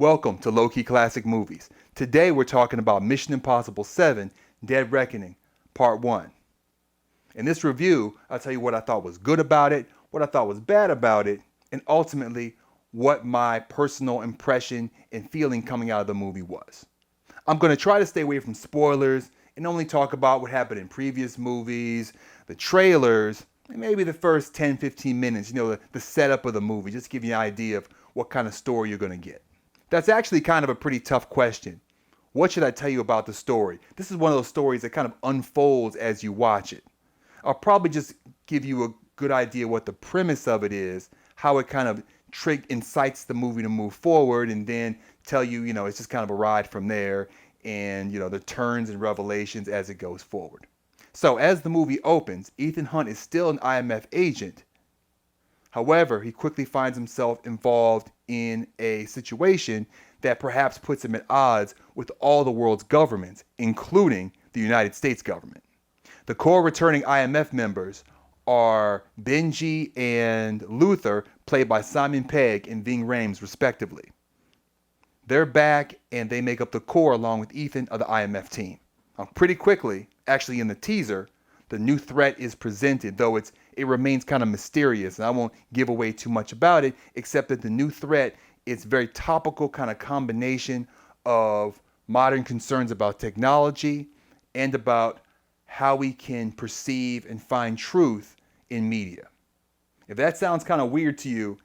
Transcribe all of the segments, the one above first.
Welcome to Low Key Classic Movies. Today we're talking about Mission Impossible 7 Dead Reckoning, Part 1. In this review, I'll tell you what I thought was good about it, what I thought was bad about it, and ultimately what my personal impression and feeling coming out of the movie was. I'm going to try to stay away from spoilers and only talk about what happened in previous movies, the trailers, and maybe the first 10-15 minutes, the setup of the movie, just to give you an idea of what kind of story you're going to get. That's actually kind of a pretty tough question. What should I tell you about the story? This is one of those stories that kind of unfolds as you watch it. I'll probably just give you a good idea what the premise of it is, how it kind of incites the movie to move forward, and then tell you, it's just kind of a ride from there, and, the turns and revelations as it goes forward. So as the movie opens, Ethan Hunt is still an IMF agent. However, he quickly finds himself involved in a situation that perhaps puts him at odds with all the world's governments, including the United States government. The core returning IMF members are Benji and Luther, played by Simon Pegg and Ving Rhames, respectively. They're back, and they make up the core along with Ethan of the IMF team. Pretty quickly, actually in the teaser, the new threat is presented, though it remains kind of mysterious, and I won't give away too much about it, except that the new threat is very topical kind of combination of modern concerns about technology and about how we can perceive and find truth in media. If that sounds kind of weird to you,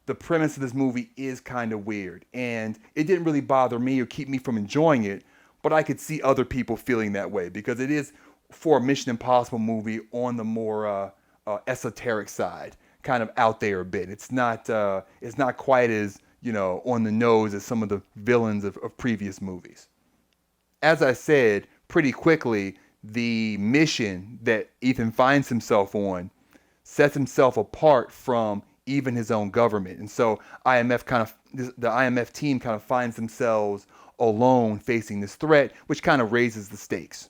the premise of this movie is kind of weird, and it didn't really bother me or keep me from enjoying it, but I could see other people feeling that way because it is, for a Mission Impossible movie, on the more esoteric side, kind of out there a bit. It's not quite as on the nose as some of the villains of previous movies. As I said, pretty quickly, the mission that Ethan finds himself on sets himself apart from even his own government, and so the IMF team kind of finds themselves alone facing this threat, which kind of raises the stakes,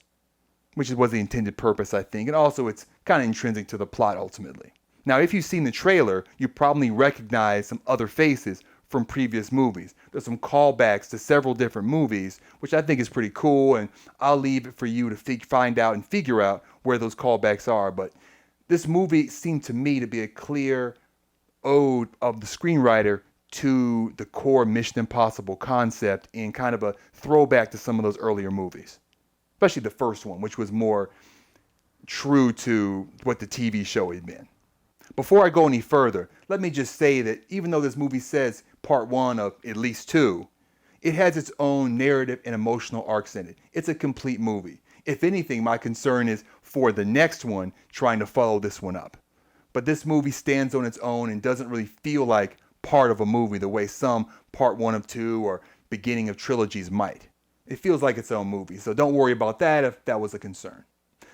which was the intended purpose, I think, and also it's kind of intrinsic to the plot ultimately. Now, if you've seen the trailer, you probably recognize some other faces from previous movies. There's some callbacks to several different movies, which I think is pretty cool, and I'll leave it for you to find out and figure out where those callbacks are. But this movie seemed to me to be a clear ode of the screenwriter to the core Mission Impossible concept and kind of a throwback to some of those earlier movies, especially the first one, which was more true to what the TV show had been. Before I go any further, let me just say that even though this movie says part one of at least two, it has its own narrative and emotional arcs in it. It's a complete movie. If anything, my concern is for the next one trying to follow this one up. But this movie stands on its own and doesn't really feel like part of a movie the way some part one of two or beginning of trilogies might. It feels like its own movie, so don't worry about that if that was a concern.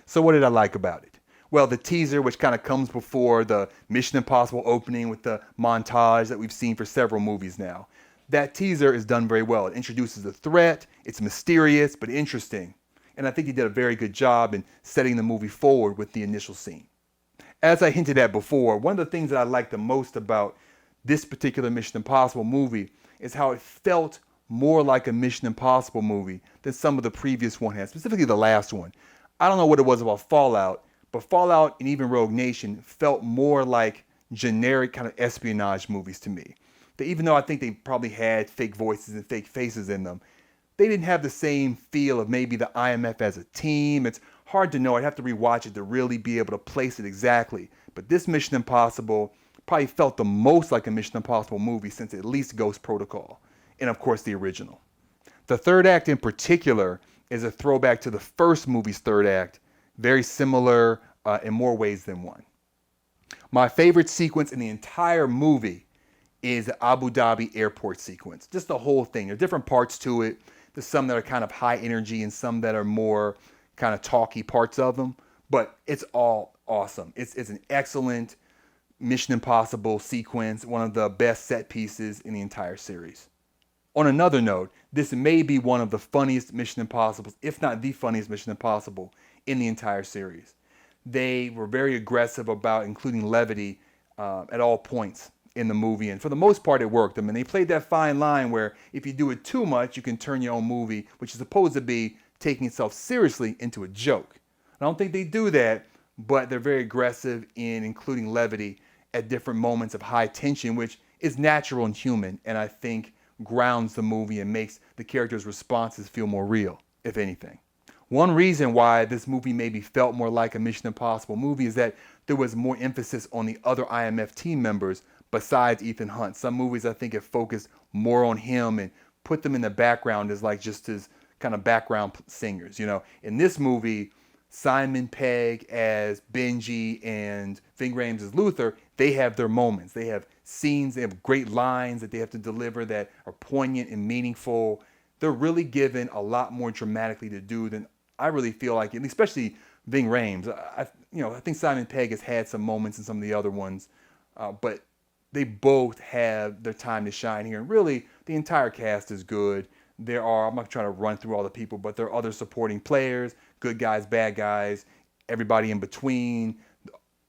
So what did I like about it? Well, the teaser, which kind of comes before the Mission Impossible opening with the montage that we've seen for several movies now. That teaser is done very well. It introduces the threat. It's mysterious but interesting. And I think he did a very good job in setting the movie forward with the initial scene. As I hinted at before, one of the things that I like the most about this particular Mission Impossible movie is how it felt more like a Mission Impossible movie than some of the previous one had, specifically the last one. I don't know what it was about Fallout, but Fallout and even Rogue Nation felt more like generic kind of espionage movies to me. Even though I think they probably had fake voices and fake faces in them, they didn't have the same feel of maybe the IMF as a team. It's hard to know. I'd have to rewatch it to really be able to place it exactly. But this Mission Impossible probably felt the most like a Mission Impossible movie since at least Ghost Protocol, and of course the original. The third act in particular is a throwback to the first movie's third act, very similar in more ways than one. My favorite sequence in the entire movie is the Abu Dhabi airport sequence. Just the whole thing. There are different parts to it. There's some that are kind of high energy and some that are more kind of talky parts of them, but it's all awesome. It's an excellent Mission Impossible sequence, one of the best set pieces in the entire series. On another note, this may be one of the funniest Mission Impossibles, if not the funniest Mission Impossible in the entire series. They were very aggressive about including levity at all points in the movie, and for the most part, it worked. I mean, they played that fine line where if you do it too much, you can turn your own movie, which is supposed to be taking itself seriously, into a joke. I don't think they do that, but they're very aggressive in including levity at different moments of high tension, which is natural and human, and I think grounds the movie and makes the characters' responses feel more real, if anything. One reason why this movie maybe felt more like a Mission Impossible movie is that there was more emphasis on the other IMF team members besides Ethan Hunt. Some movies, I think, have focused more on him and put them in the background as like just his kind of background singers. You know, in this movie, Simon Pegg as Benji and Ving Rhames as Luther, they have their moments. They have scenes, they have great lines that they have to deliver that are poignant and meaningful. They're really given a lot more dramatically to do than I really feel like, especially Ving Rhames. I think Simon Pegg has had some moments in some of the other ones, but they both have their time to shine here. And really, the entire cast is good. I'm not trying to run through all the people, but there are other supporting players, good guys, bad guys, everybody in between.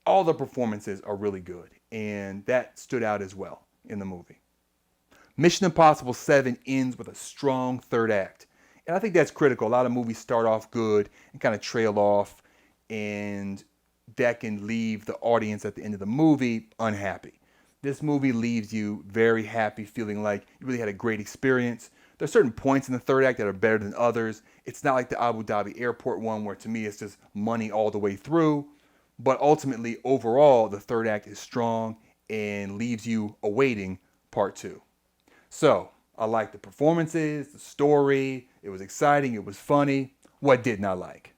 All the performances are really good, and that stood out as well in the movie. Mission Impossible 7 ends with a strong third act, and I think that's critical. A lot of movies start off good and kind of trail off, and that can leave the audience at the end of the movie unhappy. This movie leaves you very happy, feeling like you really had a great experience. There are certain points in the third act that are better than others. It's not like the Abu Dhabi airport one where to me it's just money all the way through. But ultimately, overall, the third act is strong and leaves you awaiting part 2. So, I like the performances, the story. It was exciting. It was funny. What didn't I like?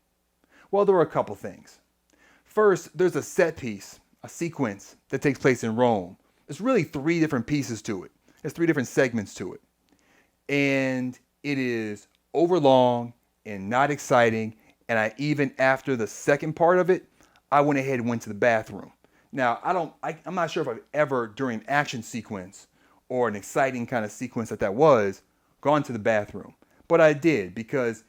Well, there were a couple things. First, there's a set piece, a sequence that takes place in Rome. There's really 3 different pieces to it. There's 3 different segments to it. And it is overlong and not exciting. And even after the second part of it, I went ahead and went to the bathroom. Now, I'm not sure if I've ever, during an action sequence or an exciting kind of sequence that was, gone to the bathroom. But I did, because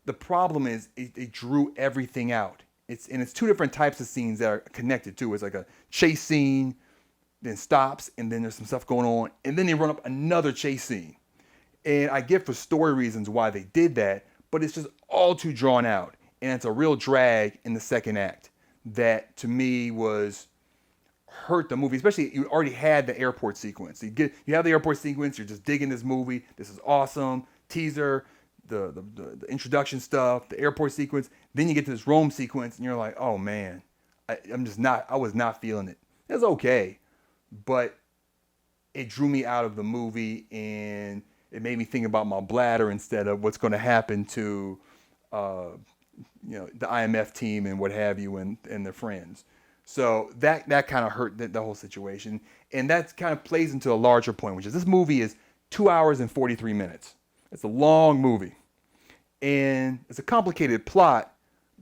the problem is it drew everything out. It's 2 different types of scenes that are connected too. It's like a chase scene, then stops, and then there's some stuff going on, and then they run up another chase scene. And I get for story reasons why they did that, but it's just all too drawn out. And it's a real drag in the second act that to me hurt the movie, especially you already had the airport sequence. You have the airport sequence, you're just digging this movie, this is awesome, teaser, the introduction stuff, the airport sequence, then you get to this Rome sequence and you're like, oh man, I was not feeling it. It was okay, but it drew me out of the movie and it made me think about my bladder instead of what's going to happen to the IMF team and what have you and their friends. So that kind of hurt the whole situation. And that kind of plays into a larger point, which is this movie is 2 hours and 43 minutes. It's a long movie. And it's a complicated plot,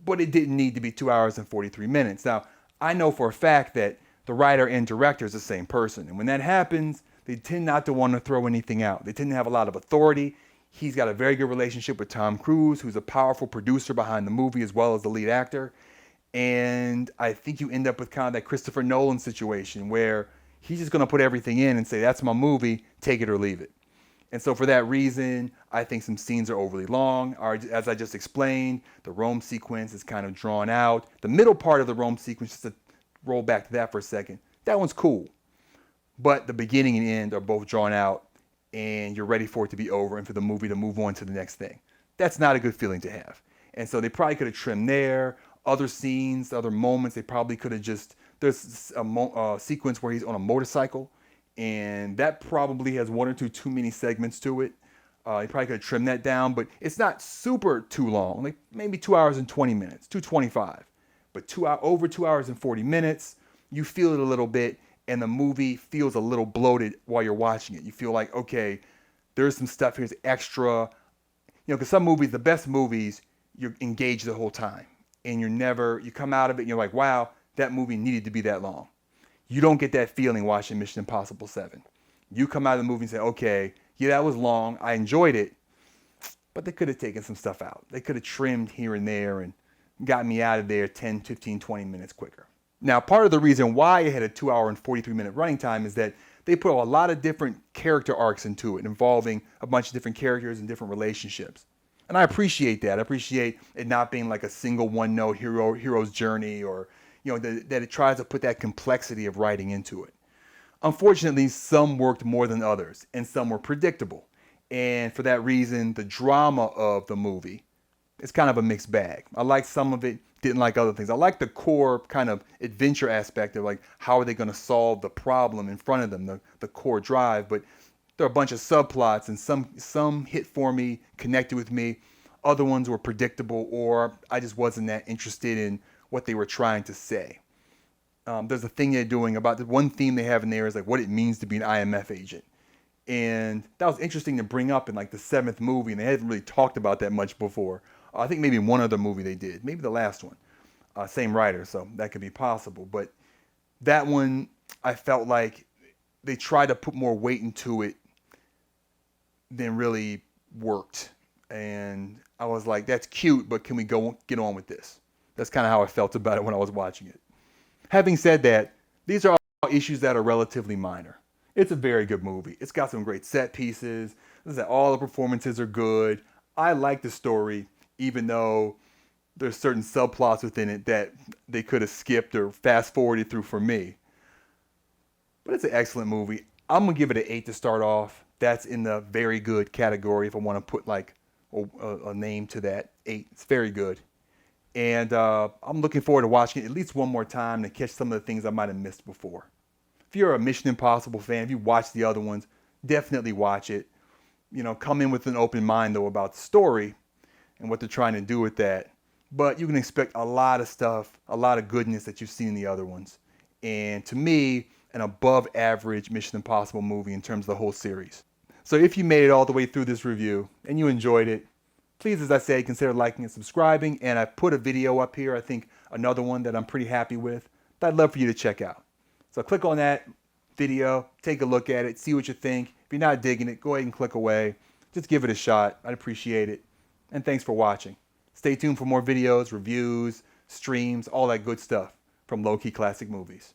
but it didn't need to be 2 hours and 43 minutes. Now, I know for a fact that the writer and director is the same person. And when that happens, they tend not to want to throw anything out. They tend to have a lot of authority. He's got a very good relationship with Tom Cruise, who's a powerful producer behind the movie as well as the lead actor. And I think you end up with kind of that Christopher Nolan situation where he's just going to put everything in and say, that's my movie, take it or leave it. And so for that reason, I think some scenes are overly long. As I just explained, the Rome sequence is kind of drawn out. The middle part of the Rome sequence, just to roll back to that for a second, that one's cool. But the beginning and end are both drawn out, and you're ready for it to be over and for the movie to move on to the next thing. That's not a good feeling to have. And so they probably could have trimmed there. Other scenes, other moments, they probably could have just... There's a sequence where he's on a motorcycle, and that probably has 1 or 2 too many segments to it. You probably could have trimmed that down, but it's not super too long. Like maybe 2 hours and 20 minutes, 2:25. But over 2 hours and 40 minutes, you feel it a little bit, and the movie feels a little bloated while you're watching it. You feel like, okay, there's some stuff here's extra. Because some movies, the best movies, you're engaged the whole time. And you come out of it and you're like, wow, that movie needed to be that long. You don't get that feeling watching Mission Impossible 7. You come out of the movie and say, okay, yeah, that was long. I enjoyed it. But they could have taken some stuff out. They could have trimmed here and there and got me out of there 10, 15, 20 minutes quicker. Now, part of the reason why it had a 2 hour and 43 minute running time is that they put a lot of different character arcs into it, involving a bunch of different characters and different relationships. And I appreciate that. I appreciate it not being like a single one-note hero's journey, or that it tries to put that complexity of writing into it. Unfortunately, some worked more than others, and some were predictable. And for that reason, the drama of the movie is kind of a mixed bag. I liked some of it, didn't like other things. I like the core kind of adventure aspect of like how are they going to solve the problem in front of them, the core drive. But there are a bunch of subplots, and some hit for me, connected with me. Other ones were predictable, or I just wasn't that interested in what they were trying to say. There's a thing they're doing about the one theme they have in there is like what it means to be an IMF agent. And that was interesting to bring up in like the 7th movie, and they hadn't really talked about that much before. I think maybe one other movie they did, maybe the last one. Same writer, so that could be possible. But that one, I felt like they tried to put more weight into it than really worked. And I was like, that's cute, but can we get on with this? That's kind of how I felt about it when I was watching it. Having said that, these are all issues that are relatively minor. It's a very good movie. It's got some great set pieces. All the performances are good. I like the story, even though there's certain subplots within it that they could have skipped or fast forwarded through for me. But it's an excellent movie. I'm going to give it an 8 to start off. That's in the very good category if I want to put like a name to that. 8. It's very good. And I'm looking forward to watching it at least one more time to catch some of the things I might have missed before. If you're a Mission Impossible fan, if you watch the other ones, definitely watch it. Come in with an open mind, though, about the story and what they're trying to do with that. But you can expect a lot of stuff, a lot of goodness that you've seen in the other ones. And to me, an above average Mission Impossible movie in terms of the whole series. So if you made it all the way through this review and you enjoyed it, please, as I said, consider liking and subscribing. And I put a video up here, I think another one that I'm pretty happy with, that I'd love for you to check out. So click on that video, take a look at it, see what you think. If you're not digging it, go ahead and click away. Just give it a shot. I'd appreciate it. And thanks for watching. Stay tuned for more videos, reviews, streams, all that good stuff from Low Key Classic Movies.